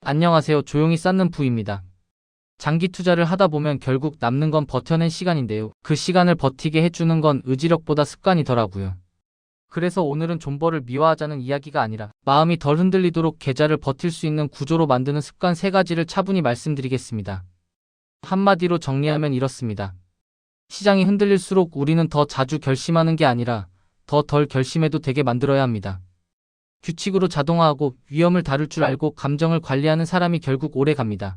안녕하세요. 조용히 쌓는 부입니다. 장기 투자를 하다 보면 결국 남는 건 버텨낸 시간인데요. 그 시간을 버티게 해주는 건 의지력보다 습관이더라고요. 그래서 오늘은 존버를 미화하자는 이야기가 아니라 마음이 덜 흔들리도록 계좌를 버틸 수 있는 구조로 만드는 습관 3가지를 차분히 말씀드리겠습니다. 한마디로 정리하면 이렇습니다. 시장이 흔들릴수록 우리는 더 자주 결심하는 게 아니라 더 덜 결심해도 되게 만들어야 합니다. 규칙으로 자동화하고 위험을 다룰 줄 알고 감정을 관리하는 사람이 결국 오래 갑니다.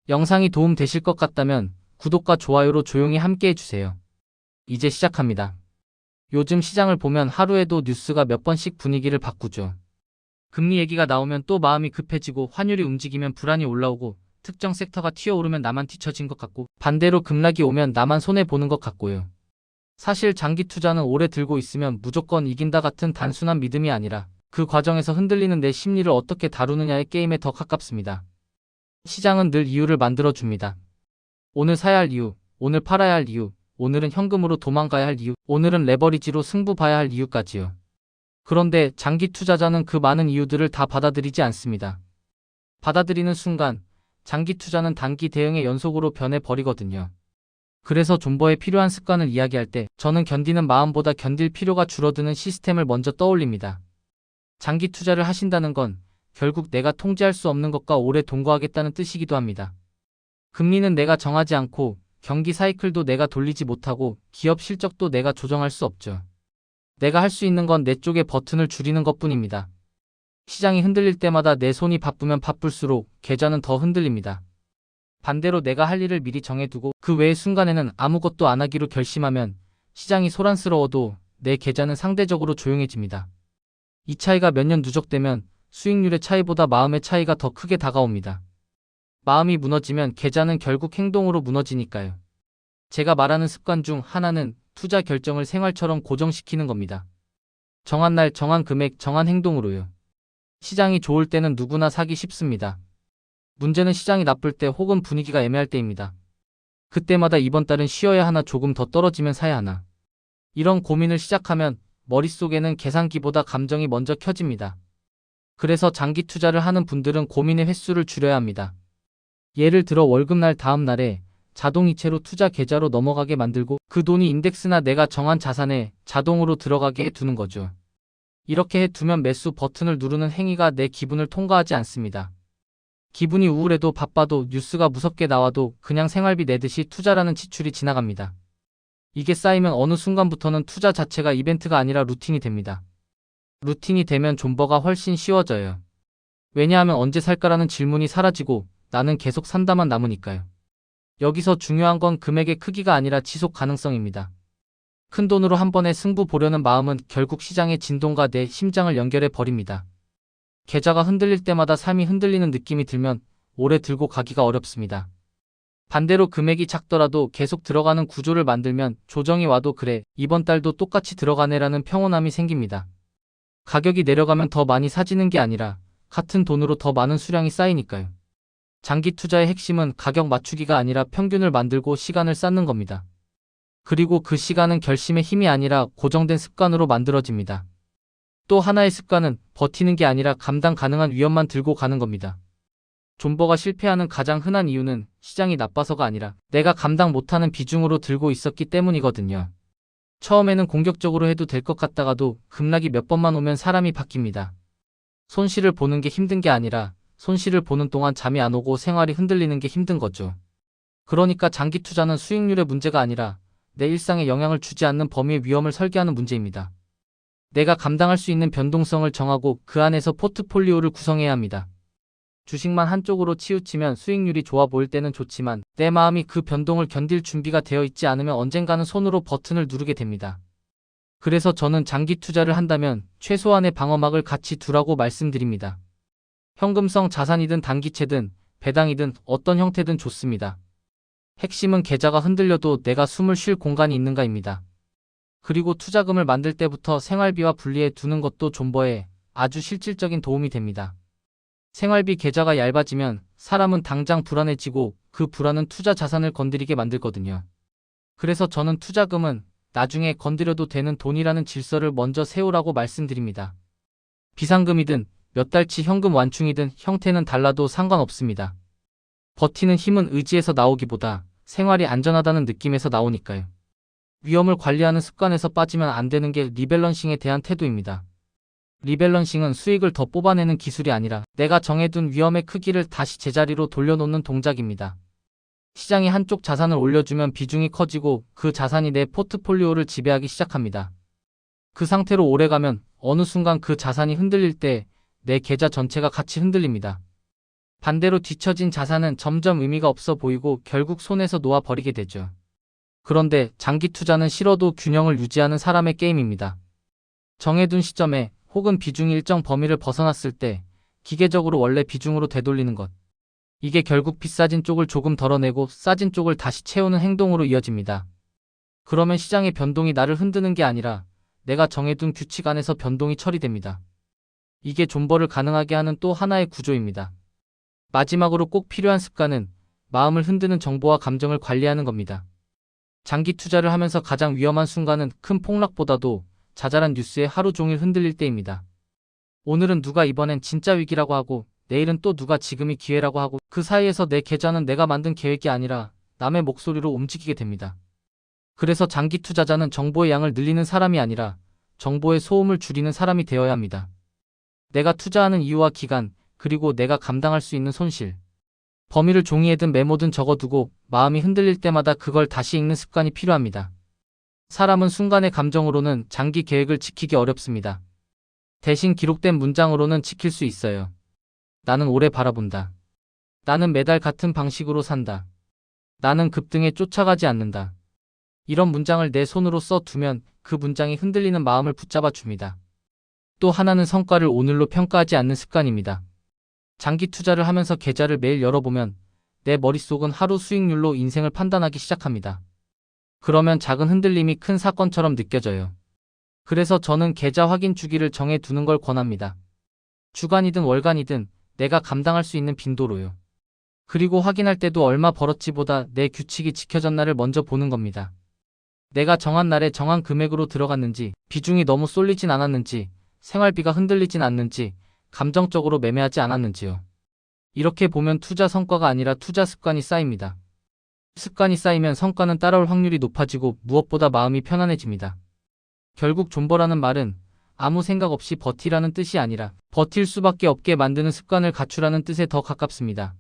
영상이 도움 되실 것 같다면 구독과 좋아요로 조용히 함께 해주세요. 이제 시작합니다. 요즘 시장을 보면 하루에도 뉴스가 몇 번씩 분위기를 바꾸죠. 금리 얘기가 나오면 또 마음이 급해지고 환율이 움직이면 불안이 올라오고 특정 섹터가 튀어오르면 나만 뒤처진 것 같고 반대로 급락이 오면 나만 손해보는 것 같고요. 사실 장기 투자는 오래 들고 있으면 무조건 이긴다 같은 단순한 믿음이 아니라 그 과정에서 흔들리는 내 심리를 어떻게 다루느냐의 게임에 더 가깝습니다. 시장은 늘 이유를 만들어줍니다. 오늘 사야 할 이유, 오늘 팔아야 할 이유, 오늘은 현금으로 도망가야 할 이유, 오늘은 레버리지로 승부 봐야 할 이유까지요. 그런데 장기 투자자는 그 많은 이유들을 다 받아들이지 않습니다. 받아들이는 순간 장기 투자는 단기 대응의 연속으로 변해버리거든요. 그래서 존버에 필요한 습관을 이야기할 때 저는 견디는 마음보다 견딜 필요가 줄어드는 시스템을 먼저 떠올립니다. 장기 투자를 하신다는 건 결국 내가 통제할 수 없는 것과 오래 동거하겠다는 뜻이기도 합니다. 금리는 내가 정하지 않고 경기 사이클도 내가 돌리지 못하고 기업 실적도 내가 조정할 수 없죠. 내가 할 수 있는 건 내 쪽의 버튼을 줄이는 것뿐입니다. 시장이 흔들릴 때마다 내 손이 바쁘면 바쁠수록 계좌는 더 흔들립니다. 반대로 내가 할 일을 미리 정해두고 그 외의 순간에는 아무것도 안 하기로 결심하면 시장이 소란스러워도 내 계좌는 상대적으로 조용해집니다. 이 차이가 몇 년 누적되면 수익률의 차이보다 마음의 차이가 더 크게 다가옵니다. 마음이 무너지면 계좌는 결국 행동으로 무너지니까요. 제가 말하는 습관 중 하나는 투자 결정을 생활처럼 고정시키는 겁니다. 정한 날, 정한 금액, 정한 행동으로요. 시장이 좋을 때는 누구나 사기 쉽습니다. 문제는 시장이 나쁠 때 혹은 분위기가 애매할 때입니다. 그때마다 이번 달은 쉬어야 하나 조금 더 떨어지면 사야 하나. 이런 고민을 시작하면 머릿속에는 계산기보다 감정이 먼저 켜집니다. 그래서 장기 투자를 하는 분들은 고민의 횟수를 줄여야 합니다. 예를 들어 월급날 다음 날에 자동이체로 투자 계좌로 넘어가게 만들고 그 돈이 인덱스나 내가 정한 자산에 자동으로 들어가게 해두는 거죠. 이렇게 해두면 매수 버튼을 누르는 행위가 내 기분을 통과하지 않습니다. 기분이 우울해도 바빠도 뉴스가 무섭게 나와도 그냥 생활비 내듯이 투자라는 지출이 지나갑니다. 이게 쌓이면 어느 순간부터는 투자 자체가 이벤트가 아니라 루틴이 됩니다. 루틴이 되면 존버가 훨씬 쉬워져요. 왜냐하면 언제 살까라는 질문이 사라지고 나는 계속 산다만 남으니까요. 여기서 중요한 건 금액의 크기가 아니라 지속 가능성입니다. 큰 돈으로 한 번에 승부 보려는 마음은 결국 시장의 진동과 내 심장을 연결해 버립니다. 계좌가 흔들릴 때마다 삶이 흔들리는 느낌이 들면 오래 들고 가기가 어렵습니다. 반대로 금액이 작더라도 계속 들어가는 구조를 만들면 조정이 와도 그래, 이번 달도 똑같이 들어가네라는 평온함이 생깁니다. 가격이 내려가면 더 많이 사지는 게 아니라 같은 돈으로 더 많은 수량이 쌓이니까요. 장기 투자의 핵심은 가격 맞추기가 아니라 평균을 만들고 시간을 쌓는 겁니다. 그리고 그 시간은 결심의 힘이 아니라 고정된 습관으로 만들어집니다. 또 하나의 습관은 버티는 게 아니라 감당 가능한 위험만 들고 가는 겁니다. 존버가 실패하는 가장 흔한 이유는 시장이 나빠서가 아니라 내가 감당 못하는 비중으로 들고 있었기 때문이거든요. 처음에는 공격적으로 해도 될 것 같다가도 급락이 몇 번만 오면 사람이 바뀝니다. 손실을 보는 게 힘든 게 아니라 손실을 보는 동안 잠이 안 오고 생활이 흔들리는 게 힘든 거죠. 그러니까 장기 투자는 수익률의 문제가 아니라 내 일상에 영향을 주지 않는 범위의 위험을 설계하는 문제입니다. 내가 감당할 수 있는 변동성을 정하고 그 안에서 포트폴리오를 구성해야 합니다. 주식만 한쪽으로 치우치면 수익률이 좋아 보일 때는 좋지만 내 마음이 그 변동을 견딜 준비가 되어 있지 않으면 언젠가는 손으로 버튼을 누르게 됩니다. 그래서 저는 장기 투자를 한다면 최소한의 방어막을 같이 두라고 말씀드립니다. 현금성 자산이든 단기채든 배당이든 어떤 형태든 좋습니다. 핵심은 계좌가 흔들려도 내가 숨을 쉴 공간이 있는가입니다. 그리고 투자금을 만들 때부터 생활비와 분리해 두는 것도 존버에 아주 실질적인 도움이 됩니다. 생활비 계좌가 얇아지면 사람은 당장 불안해지고 그 불안은 투자 자산을 건드리게 만들거든요. 그래서 저는 투자금은 나중에 건드려도 되는 돈이라는 질서를 먼저 세우라고 말씀드립니다. 비상금이든 몇 달치 현금 완충이든 형태는 달라도 상관없습니다. 버티는 힘은 의지에서 나오기보다 생활이 안전하다는 느낌에서 나오니까요. 위험을 관리하는 습관에서 빠지면 안 되는 게 리밸런싱에 대한 태도입니다. 리밸런싱은 수익을 더 뽑아내는 기술이 아니라 내가 정해둔 위험의 크기를 다시 제자리로 돌려놓는 동작입니다. 시장이 한쪽 자산을 올려주면 비중이 커지고 그 자산이 내 포트폴리오를 지배하기 시작합니다. 그 상태로 오래가면 어느 순간 그 자산이 흔들릴 때 내 계좌 전체가 같이 흔들립니다. 반대로 뒤처진 자산은 점점 의미가 없어 보이고 결국 손에서 놓아버리게 되죠. 그런데 장기 투자는 싫어도 균형을 유지하는 사람의 게임입니다. 정해둔 시점에 혹은 비중이 일정 범위를 벗어났을 때 기계적으로 원래 비중으로 되돌리는 것. 이게 결국 비싸진 쪽을 조금 덜어내고 싸진 쪽을 다시 채우는 행동으로 이어집니다. 그러면 시장의 변동이 나를 흔드는 게 아니라 내가 정해둔 규칙 안에서 변동이 처리됩니다. 이게 존버를 가능하게 하는 또 하나의 구조입니다. 마지막으로 꼭 필요한 습관은 마음을 흔드는 정보와 감정을 관리하는 겁니다. 장기 투자를 하면서 가장 위험한 순간은 큰 폭락보다도 자잘한 뉴스에 하루 종일 흔들릴 때입니다. 오늘은 누가 이번엔 진짜 위기라고 하고 내일은 또 누가 지금이 기회라고 하고 그 사이에서 내 계좌는 내가 만든 계획이 아니라 남의 목소리로 움직이게 됩니다. 그래서 장기 투자자는 정보의 양을 늘리는 사람이 아니라 정보의 소음을 줄이는 사람이 되어야 합니다. 내가 투자하는 이유와 기간, 그리고 내가 감당할 수 있는 손실. 범위를 종이에든 메모든 적어두고 마음이 흔들릴 때마다 그걸 다시 읽는 습관이 필요합니다. 사람은 순간의 감정으로는 장기 계획을 지키기 어렵습니다. 대신 기록된 문장으로는 지킬 수 있어요. 나는 오래 바라본다. 나는 매달 같은 방식으로 산다. 나는 급등에 쫓아가지 않는다. 이런 문장을 내 손으로 써두면 그 문장이 흔들리는 마음을 붙잡아 줍니다. 또 하나는 성과를 오늘로 평가하지 않는 습관입니다. 장기 투자를 하면서 계좌를 매일 열어보면 내 머릿속은 하루 수익률로 인생을 판단하기 시작합니다. 그러면 작은 흔들림이 큰 사건처럼 느껴져요. 그래서 저는 계좌 확인 주기를 정해 두는 걸 권합니다. 주간이든 월간이든 내가 감당할 수 있는 빈도로요. 그리고 확인할 때도 얼마 벌었지보다 내 규칙이 지켜졌나를 먼저 보는 겁니다. 내가 정한 날에 정한 금액으로 들어갔는지, 비중이 너무 쏠리진 않았는지, 생활비가 흔들리진 않는지, 감정적으로 매매하지 않았는지요. 이렇게 보면 투자 성과가 아니라 투자 습관이 쌓입니다. 습관이 쌓이면 성과는 따라올 확률이 높아지고 무엇보다 마음이 편안해집니다. 결국 존버라는 말은 아무 생각 없이 버티라는 뜻이 아니라 버틸 수밖에 없게 만드는 습관을 갖추라는 뜻에 더 가깝습니다.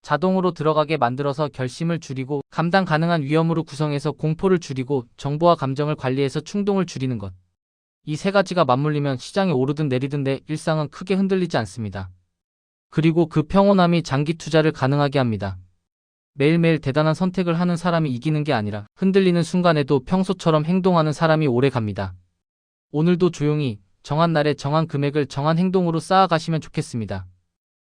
자동으로 들어가게 만들어서 결심을 줄이고 감당 가능한 위험으로 구성해서 공포를 줄이고 정보와 감정을 관리해서 충동을 줄이는 것. 이 세 가지가 맞물리면 시장이 오르든 내리든 내 일상은 크게 흔들리지 않습니다. 그리고 그 평온함이 장기 투자를 가능하게 합니다. 매일매일 대단한 선택을 하는 사람이 이기는 게 아니라 흔들리는 순간에도 평소처럼 행동하는 사람이 오래 갑니다. 오늘도 조용히 정한 날에 정한 금액을 정한 행동으로 쌓아가시면 좋겠습니다.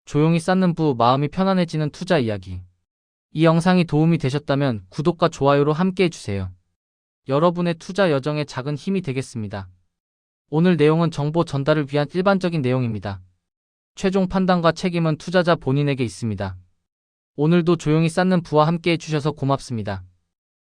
조용히 쌓는 부 마음이 편안해지는 투자 이야기. 이 영상이 도움이 되셨다면 구독과 좋아요로 함께 해주세요. 여러분의 투자 여정에 작은 힘이 되겠습니다. 오늘 내용은 정보 전달을 위한 일반적인 내용입니다. 최종 판단과 책임은 투자자 본인에게 있습니다. 오늘도 조용히 쌓는 부와 함께 해주셔서 고맙습니다.